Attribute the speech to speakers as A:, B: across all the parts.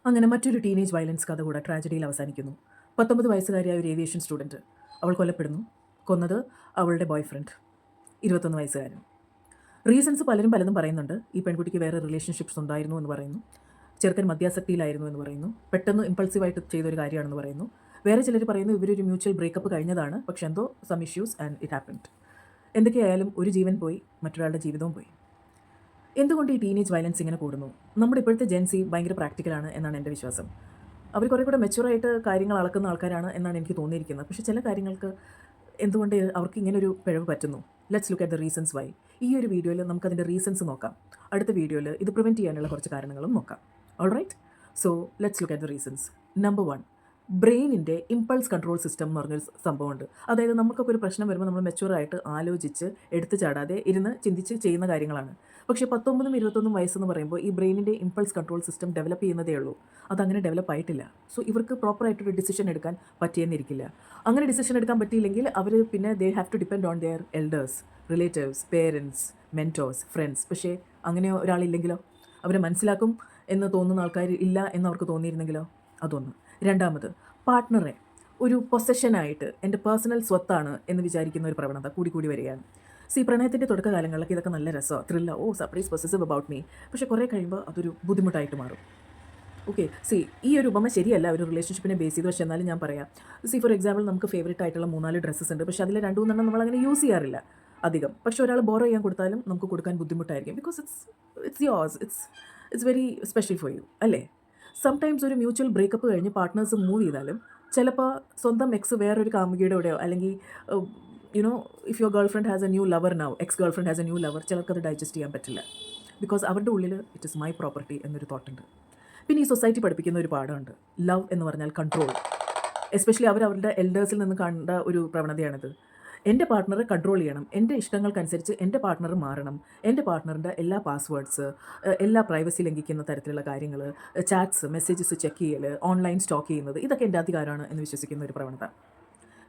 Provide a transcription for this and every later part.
A: അങ്ങനെ മറ്റൊരു teenage violence കഥ കൂടെ ട്രാജഡിയിൽ അവസാനിക്കുന്നു. 19 വയസ്സുകാരിയായ ഒരു ഏവിയേഷൻ സ്റ്റുഡൻറ്റ് അവൾ കൊല്ലപ്പെടുന്നു. കൊന്നത് അവളുടെ ബോയ് ഫ്രണ്ട് 21 വയസ്സുകാരൻ. റീസൺസ് പലതും പറയുന്നുണ്ട്. ഈ പെൺകുട്ടിക്ക് വേറെ റിലേഷൻഷിപ്സ് ഉണ്ടായിരുന്നു എന്ന് പറയുന്നു. ചെറുക്കൻ മദ്യാസക്തിയിലായിരുന്നു എന്ന് പറയുന്നു. പെട്ടെന്ന് ഇമ്പൾസീവായിട്ട് ചെയ്തൊരു കാര്യമാണെന്ന് പറയുന്നു. വേറെ ചിലർ പറയുന്നു ഇവരൊരു മ്യൂച്വൽ ബ്രേക്കപ്പ് കഴിഞ്ഞതാണ്, പക്ഷെ എന്തോ some issues and it happened. എന്തൊക്കെയായാലും ഒരു ജീവൻ പോയി, മറ്റൊരാളുടെ ജീവിതവും പോയി. എന്തുകൊണ്ട് ഈ ടീനേജ് വയലൻസ് ഇങ്ങനെ കൂടുന്നു? നമ്മുടെ ഇപ്പോഴത്തെ ജെൻസി ഭയങ്കര പ്രാക്ടിക്കലാണ് എന്നാണ് എൻ്റെ വിശ്വാസം. അവർ കുറേ കൂടെ മെച്യൂറായിട്ട് കാര്യങ്ങൾ അളക്കുന്ന ആൾക്കാരാണ് എന്നാണ് എനിക്ക് തോന്നിയിരിക്കുന്നത്. പക്ഷേ ചില കാര്യങ്ങൾക്ക് എന്തുകൊണ്ട് അവർക്ക് ഇങ്ങനൊരു പിഴവ് പറ്റുന്നു? Let's look at the reasons Y. ഈ ഒരു വീഡിയോയിൽ നമുക്കതിൻ്റെ റീസൺസ് നോക്കാം. അടുത്ത വീഡിയോയിൽ ഇത് പ്രിവെൻറ്റ് ചെയ്യാനുള്ള കുറച്ച് കാരണങ്ങളും നോക്കാം. Alright, so let's look at the reasons. Number 1, ബ്രെയിനിൻ്റെ ഇമ്പൾസ് കൺട്രോൾ സിസ്റ്റം എന്ന് പറഞ്ഞൊരു സംഭവമുണ്ട്. അതായത് നമുക്കൊക്കെ ഒരു പ്രശ്നം വരുമ്പോൾ നമ്മൾ മെച്യൂറായിട്ട് ആലോചിച്ച് എടുത്തു ചാടാതെ ഇരുന്ന് ചിന്തിച്ച് ചെയ്യുന്ന കാര്യങ്ങളാണ്. പക്ഷേ 19 21 വയസ്സെന്ന് പറയുമ്പോൾ ഈ ബ്രെയിനിൻ്റെ ഇമ്പൾസ് കൺട്രോൾ സിസ്റ്റം ഡെവലപ്പ് ചെയ്യുന്നതേ ഉള്ളൂ. അതങ്ങനെ ഡെവലപ്പ് ആയിട്ടില്ല. സോ ഇവർക്ക് പ്രോപ്പറായിട്ടൊരു ഡിസിഷൻ എടുക്കാൻ പറ്റിയെന്നിരിക്കില്ല. അങ്ങനെ ഡിസിഷൻ എടുക്കാൻ പറ്റിയില്ലെങ്കിൽ അവർ പിന്നെ they have to depend on their elders, relatives, parents, mentors, friends. പക്ഷേ അങ്ങനെ ഒരാളില്ലെങ്കിലോ? അവരെ മനസ്സിലാക്കും എന്ന് തോന്നുന്ന ആൾക്കാർ ഇല്ല എന്നവർക്ക് തോന്നിയിരുന്നെങ്കിലോ? അതൊന്ന്. രണ്ടാമത്, പാർട്ട്ണറെ ഒരു പൊസഷനായിട്ട് എൻ്റെ പേഴ്സണൽ സ്വത്താണ് എന്ന് വിചാരിക്കുന്ന ഒരു പ്രവണത കൂടി വരികയാണ്. പ്രണയത്തിൻ്റെ തുടക്കകാലങ്ങളിലൊക്കെ ഇതൊക്കെ നല്ല രസമാണ്, ത്രില്ല, ഓ സർപ്രൈസ് പൊസസീവ് അബൌട്ട് മീ. പക്ഷേ കുറേ കഴിയുമ്പോൾ അതൊരു ബുദ്ധിമുട്ടായിട്ട് മാറും. ഓക്കെ, ഈ ഒരു ഉപമ ശരിയല്ല ഒരു റിലേഷൻഷിപ്പിനെ ബേസ് ചെയ്ത്. പക്ഷേ എന്നാലും ഞാൻ പറയാം. ഫോർ എക്സാമ്പിൾ, നമുക്ക് ഫേവറേറ്റ് ആയിട്ടുള്ള 3-4 ഡ്രസ്സസ് ഉണ്ട്. പക്ഷേ അതിൽ 2-3 നമ്മളങ്ങനെ യൂസ് ചെയ്യാറില്ല അധികം. പക്ഷേ ഒരാൾ ബോറോ ചെയ്യാൻ കൊടുത്താലും നമുക്ക് കൊടുക്കാൻ ബുദ്ധിമുട്ടായിരിക്കും. Because it's yours, it's very special for you, അല്ലേ? സംടൈംസ് ഒരു മ്യൂച്വൽ ബ്രേക്കപ്പ് കഴിഞ്ഞ് പാർട്ട്നേഴ്സ് മൂവ് ചെയ്താലും ചിലപ്പോൾ സ്വന്തം എക്സ് വേറൊരു കാമുകിയുടെ കൂടെയോ അല്ലെങ്കിൽ if your girl friend has a new lover now, ex girl friend has a new lover, ചിലർക്കത് ഡൈജസ്റ്റ് ചെയ്യാൻ പറ്റില്ല. ബിക്കോസ് അവരുടെ ഉള്ളിൽ ഇറ്റ് ഇസ് മൈ പ്രോപ്പർട്ടി എന്നൊരു തോട്ടുണ്ട്. പിന്നെ ഈ സൊസൈറ്റി പഠിപ്പിക്കുന്ന ഒരു പാഠമുണ്ട്, ലവ് എന്ന് പറഞ്ഞാൽ കൺട്രോൾ. എസ്പെഷ്യലി അവരുടെ എൽഡേഴ്സിൽ നിന്ന് കണ്ട ഒരു പ്രവണതയാണിത്. എൻ്റെ പാർട്ട്ണറെ കൺട്രോൾ ചെയ്യണം, എൻ്റെ ഇഷ്ടങ്ങൾക്കനുസരിച്ച് എൻ്റെ പാർട്ട്ണർ മാറണം, എൻ്റെ പാർട്ട്ണറിൻ്റെ എല്ലാ പാസ്വേഡ്സ്, എല്ലാ പ്രൈവസി ലംഘിക്കുന്ന തരത്തിലുള്ള കാര്യങ്ങൾ, ചാറ്റ്സ്, മെസ്സേജസ് ചെക്ക് ചെയ്യൽ, ഓൺലൈൻ സ്റ്റോക്ക് ചെയ്യുന്നത്, ഇതൊക്കെ എൻ്റെ അധികാരമാണ് എന്ന് വിശ്വസിക്കുന്ന ഒരു പ്രവണത.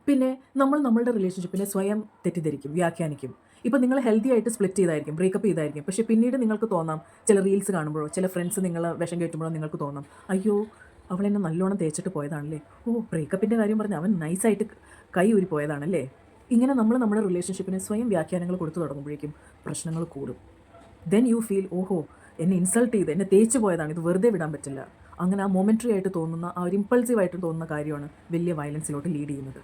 A: പിന്നെ നമ്മളുടെ റിലേഷൻഷിപ്പിനെ സ്വയം തെറ്റിദ്ധരിക്കും, വ്യാഖ്യാനിക്കും. ഇപ്പോൾ നിങ്ങൾ ഹെൽത്തി ആയിട്ട് സ്പ്ലിറ്റ് ചെയ്തായിരിക്കും, ബ്രേക്കപ്പ് ചെയ്തായിരിക്കും. പക്ഷേ പിന്നീട് നിങ്ങൾക്ക് തോന്നാം, ചില റീൽസ് കാണുമ്പോഴോ ചില ഫ്രണ്ട്സ് നിങ്ങളെ വിഷം കയറ്റുമ്പോഴോ നിങ്ങൾക്ക് തോന്നാം, അയ്യോ അവളെന്നെ നല്ലോണം തേച്ചിട്ട് പോയതാണല്ലേ, ഓ ബ്രേക്കപ്പിൻ്റെ കാര്യം പറഞ്ഞ് അവൻ നൈസായിട്ട് കൈ ഊരി പോയതാണല്ലേ. ഇങ്ങനെ നമ്മൾ നമ്മുടെ റിലേഷൻഷിപ്പിന് സ്വയം വ്യാഖ്യാനങ്ങൾ കൊടുത്തു തുടങ്ങുമ്പോഴേക്കും പ്രശ്നങ്ങൾ കൂടും. ദെൻ യു ഫീൽ, ഓഹോ എന്നെ ഇൻസൾട്ട് ചെയ്ത് എന്നെ തേച്ച് പോയതാണ്, ഇത് വെറുതെ വിടാൻ പറ്റില്ല. അങ്ങനെ ആ മൊമെൻ്ററി ആയിട്ട് തോന്നുന്ന, ആ ഒരു ഇമ്പൾസീവായിട്ട് തോന്നുന്ന കാര്യമാണ് വലിയ വയലൻസിലോട്ട് ലീഡ് ചെയ്യുന്നത്.